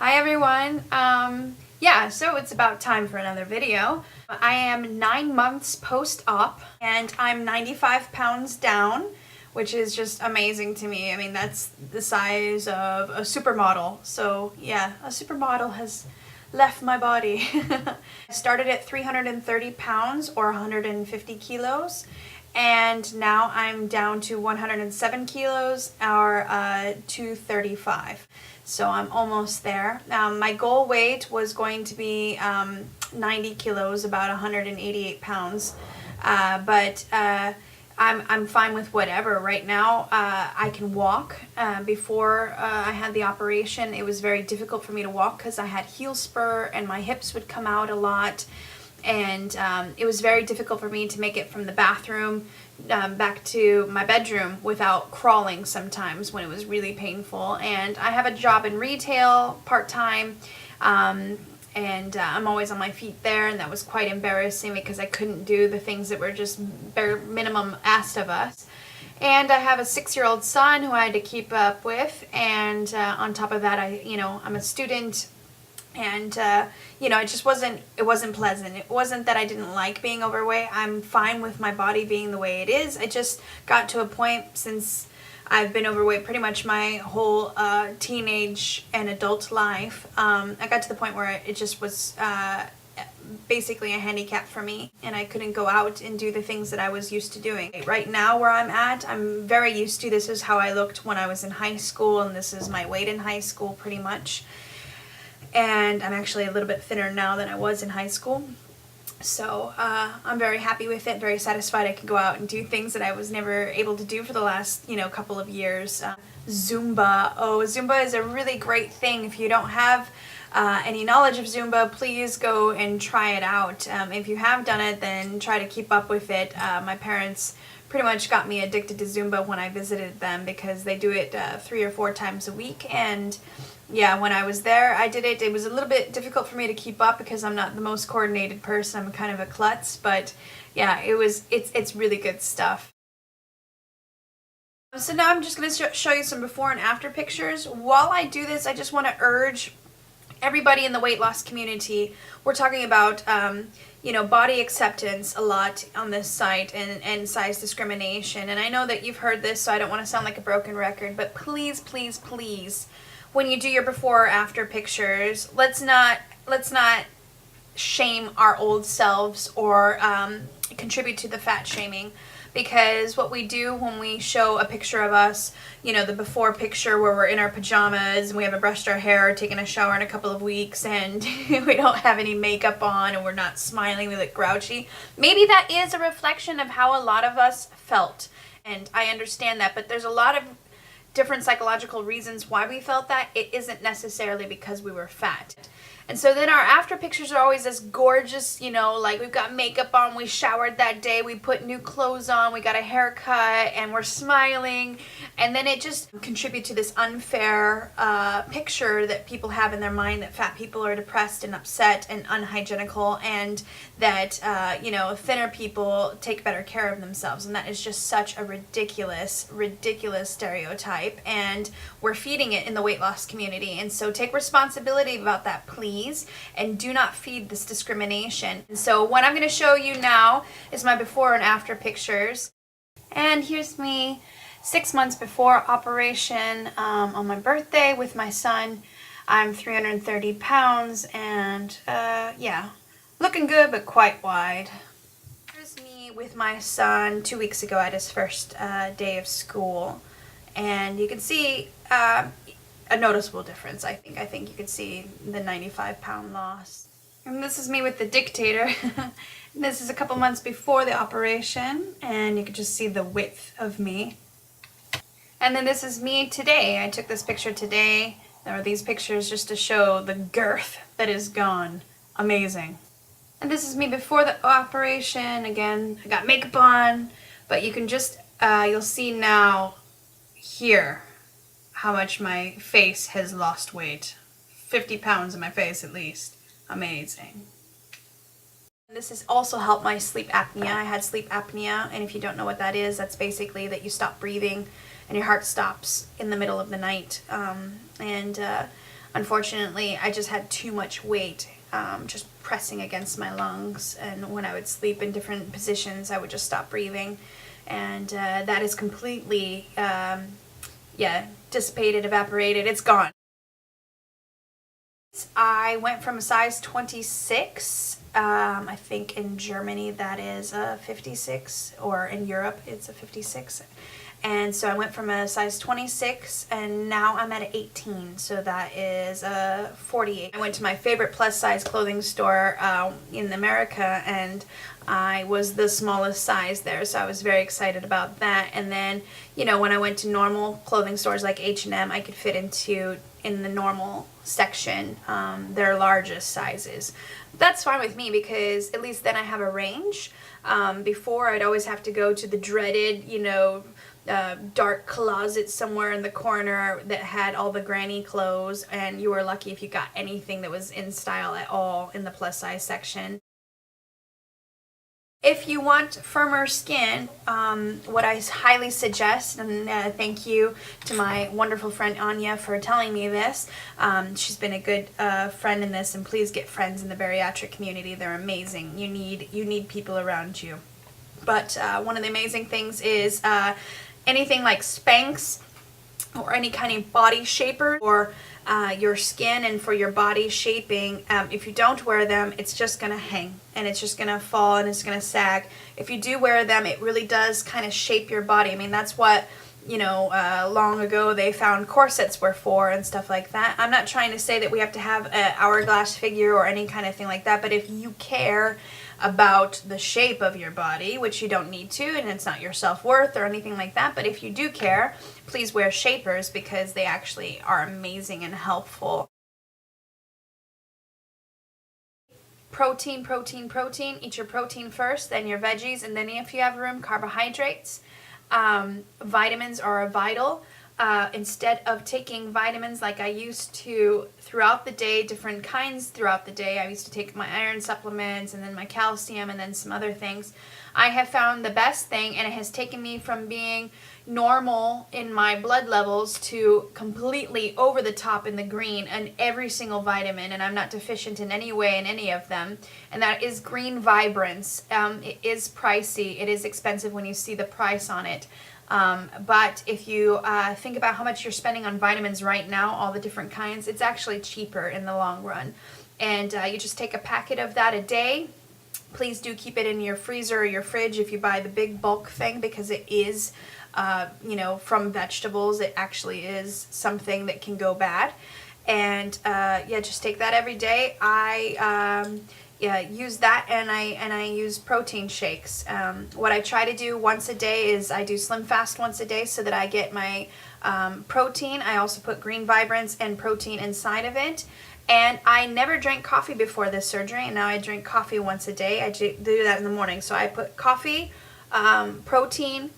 Hi everyone. Yeah, so it's about time for another video. I am 9 months post-op and I'm 95 pounds down, which is just amazing to me. I mean, that's the size of a supermodel. So yeah, a supermodel has left my body. I started at 330 pounds or 150 kilos. And now I'm down to 107 kilos or 235. So I'm almost there. My goal weight was going to be 90 kilos, about 188 pounds. But I'm fine with whatever. Right now, I can walk. Before I had the operation, it was very difficult for me to walk because I had heel spur and my hips would come out a lot. And it was very difficult for me to make it from the bathroom back to my bedroom without crawling sometimes when it was really painful. And I have a job in retail part-time, and I'm always on my feet there, and that was quite embarrassing because I couldn't do the things that were just bare minimum asked of us. And I have a 6-year-old son who I had to keep up with, and on top of that, I'm a student. And, it wasn't pleasant. It wasn't that I didn't like being overweight. I'm fine with my body being the way it is. I just got to a point, since I've been overweight pretty much my whole teenage and adult life, I got to the point where it just was basically a handicap for me, and I couldn't go out and do the things that I was used to doing. Right now where I'm at, I'm very used to, this is how I looked when I was in high school, and this is my weight in high school pretty much. And I'm actually a little bit thinner now than I was in high school. So I'm very happy with it, very satisfied. I can go out and do things that I was never able to do for the last, couple of years. Zumba. Oh, Zumba is a really great thing. If you don't have any knowledge of Zumba, please go and try it out. If you have done it, then try to keep up with it. My parents pretty much got me addicted to Zumba when I visited them because they do it 3 or 4 times a week. And yeah, when I was there, I did it. It was a little bit difficult for me to keep up because I'm not the most coordinated person. I'm kind of a klutz, but yeah, it's really good stuff. So now I'm just going to show you some before and after pictures. While I do this, I just want to urge everybody in the weight loss community. We're talking about body acceptance a lot on this site, and size discrimination. And I know that you've heard this, so I don't want to sound like a broken record, but please, please, please, when you do your before or after pictures, let's not shame our old selves or contribute to the fat shaming. Because what we do when we show a picture of us, the before picture where we're in our pajamas and we haven't brushed our hair or taken a shower in a couple of weeks, and we don't have any makeup on and we're not smiling, we look grouchy. Maybe that is a reflection of how a lot of us felt. And I understand that, but there's a lot of different psychological reasons why we felt that. It isn't necessarily because we were fat. And so then our after pictures are always this gorgeous, like we've got makeup on, we showered that day, we put new clothes on, we got a haircut, and we're smiling. And then it just contributes to this unfair picture that people have in their mind, that fat people are depressed and upset and unhygienical, and that, thinner people take better care of themselves. And that is just such a ridiculous, ridiculous stereotype. And we're feeding it in the weight loss community. And so take responsibility about that, please. And do not feed this discrimination. And so what I'm going to show you now is my before and after pictures. And here's me 6 months before operation, on my birthday with my son. I'm 330 pounds and yeah, looking good but quite wide. Here's me with my son 2 weeks ago at his first day of school. And you can see a noticeable difference, I think. I think you could see the 95-pound loss. And this is me with the dictator. This is a couple months before the operation, and you can just see the width of me. And then this is me today. I took this picture today, or these pictures, just to show the girth that is gone. Amazing. And this is me before the operation. Again, I got makeup on, but you can just, you'll see now here how much my face has lost weight. 50 pounds in my face at least. Amazing. This has also helped my sleep apnea. I had sleep apnea, and if you don't know what that is, that's basically that you stop breathing and your heart stops in the middle of the night. unfortunately I just had too much weight just pressing against my lungs, and when I would sleep in different positions I would just stop breathing, and that is completely dissipated, evaporated, it's gone. I went from a size 26, I think in Germany that is a 56, or in Europe it's a 56. And so I went from a size 26 and now I'm at an 18, so that is a 48. I went to my favorite plus size clothing store in America, and I was the smallest size there, so I was very excited about that. And then, you know, when I went to normal clothing stores like H&M, I could fit in the normal section, their largest sizes. That's fine with me because at least then I have a range. Before I'd always have to go to the dreaded, you know, dark closet somewhere in the corner that had all the granny clothes, and you were lucky if you got anything that was in style at all in the plus size section. If you want firmer skin, what I highly suggest, and thank you to my wonderful friend Anya for telling me this. She's been a good friend in this, and please get friends in the bariatric community. They're amazing. You need people around you. But one of the amazing things is anything like Spanx or any kind of body shaper or your skin and for your body shaping. If you don't wear them, it's just going to hang and it's just going to fall and it's going to sag. If you do wear them, it really does kind of shape your body. I mean, that's what, you know, long ago they found corsets were for and stuff like that. I'm not trying to say that we have to have an hourglass figure or any kind of thing like that, but if you care about the shape of your body, which you don't need to, and it's not your self-worth or anything like that, but if you do care, please wear shapers because they actually are amazing and helpful. Protein, protein, protein. Eat your protein first, then your veggies, and then if you have room, carbohydrates. Vitamins are vital. Instead of taking vitamins like I used to throughout the day, different kinds throughout the day, I used to take my iron supplements and then my calcium and then some other things. I have found the best thing, and it has taken me from being normal in my blood levels to completely over the top in the green in every single vitamin, and I'm not deficient in any way in any of them, and that is Green Vibrance. It is pricey. It is expensive when you see the price on it. But if you think about how much you're spending on vitamins right now, all the different kinds, it's actually cheaper in the long run. And you just take a packet of that a day. Please do keep it in your freezer or your fridge if you buy the big bulk thing, because it is, you know, from vegetables. It actually is something that can go bad. And yeah, just take that every day. Use that, and I use protein shakes. What I try to do once a day is I do Slim Fast once a day so that I get my protein. I also put Green Vibrance and protein inside of it. And I never drank coffee before this surgery, and now I drink coffee once a day. I do that in the morning. So I put coffee, protein,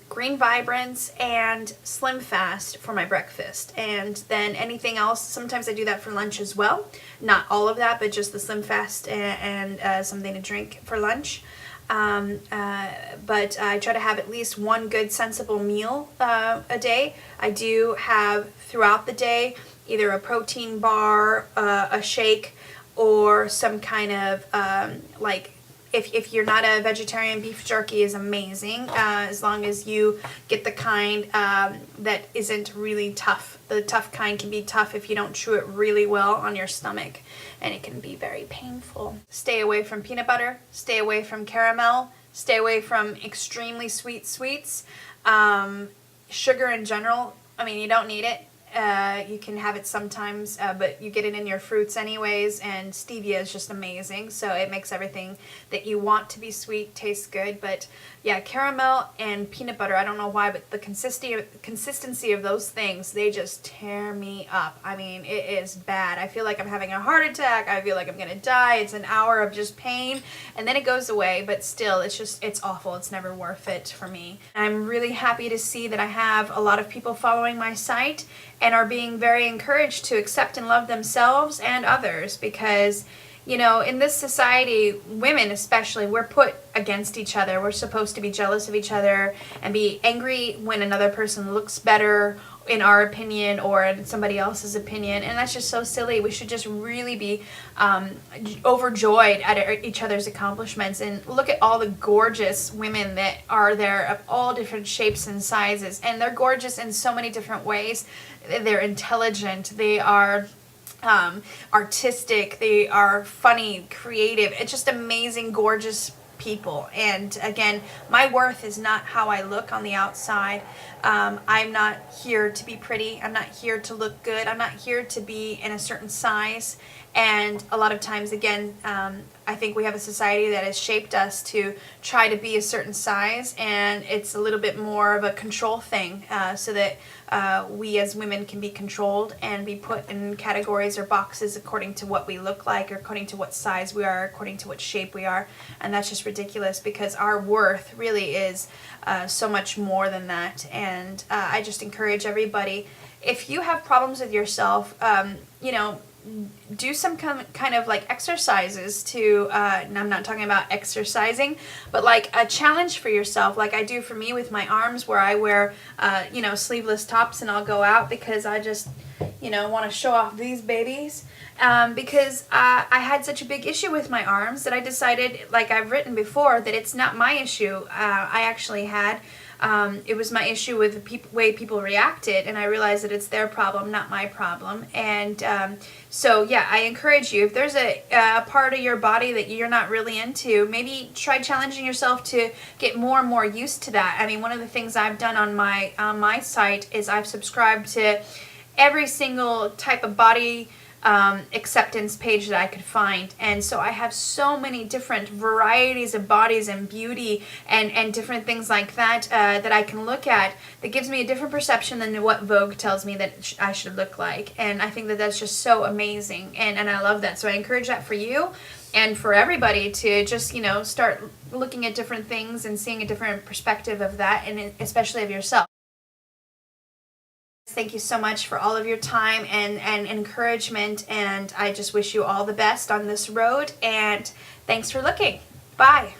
Green Vibrance, and Slim Fast for my breakfast. And then anything else, sometimes I do that for lunch as well. Not all of that, but just the Slim Fast and something to drink for lunch. But I try to have at least one good sensible meal a day. I do have throughout the day either a protein bar, a shake, or some kind of like, if you're not a vegetarian, beef jerky is amazing, as long as you get the kind that isn't really tough. The tough kind can be tough if you don't chew it really well on your stomach, and it can be very painful. Stay away from peanut butter, stay away from caramel, stay away from extremely sweet sweets. Sugar in general, I mean, you don't need it. You can have it sometimes, but you get it in your fruits anyways, and stevia is just amazing, so it makes everything that you want to be sweet taste good. But yeah, caramel and peanut butter, I don't know why, but the consistency of those things, they just tear me up. I mean, it is bad. I feel like I'm having a heart attack. I feel like I'm gonna die. It's an hour of just pain, and then it goes away, but still, it's awful. It's never worth it for me. I'm really happy to see that I have a lot of people following my site and are being very encouraged to accept and love themselves and others, because, you know, in this society, women especially, we're put against each other. We're supposed to be jealous of each other and be angry when another person looks better in our opinion or in somebody else's opinion, and that's just so silly. We should just really be overjoyed at each other's accomplishments, and look at all the gorgeous women that are there of all different shapes and sizes, and they're gorgeous in so many different ways. They're intelligent, they are artistic, they are funny, creative. It's just amazing, gorgeous people. And again, my worth is not how I look on the outside. I'm not here to be pretty. I'm not here to look good. I'm not here to be in a certain size. And a lot of times, again, I think we have a society that has shaped us to try to be a certain size, and it's a little bit more of a control thing, so that we as women can be controlled and be put in categories or boxes according to what we look like, or according to what size we are, according to what shape we are. And that's just ridiculous, because our worth really is so much more than that. And I just encourage everybody, if you have problems with yourself, you know, do some kind of like exercises to, and I'm not talking about exercising, but like a challenge for yourself, like I do for me with my arms, where I wear, you know, sleeveless tops, and I'll go out because I just, you know, want to show off these babies. Because I had such a big issue with my arms that I decided, like I've written before, that it's not my issue. I actually had, it was my issue with the way people reacted, and I realized that it's their problem, not my problem. And so yeah, I encourage you, if there's a part of your body that you're not really into, maybe try challenging yourself to get more and more used to that. I mean, one of the things I've done on my site is I've subscribed to every single type of body acceptance page that I could find. And so I have so many different varieties of bodies and beauty and different things like that that I can look at, that gives me a different perception than what Vogue tells me that I should look like. And I think that that's just so amazing, and I love that. So I encourage that for you and for everybody to just, you know, start looking at different things and seeing a different perspective of that, and especially of yourself. Thank you so much for all of your time and encouragement, and I just wish you all the best on this road, and thanks for looking. Bye.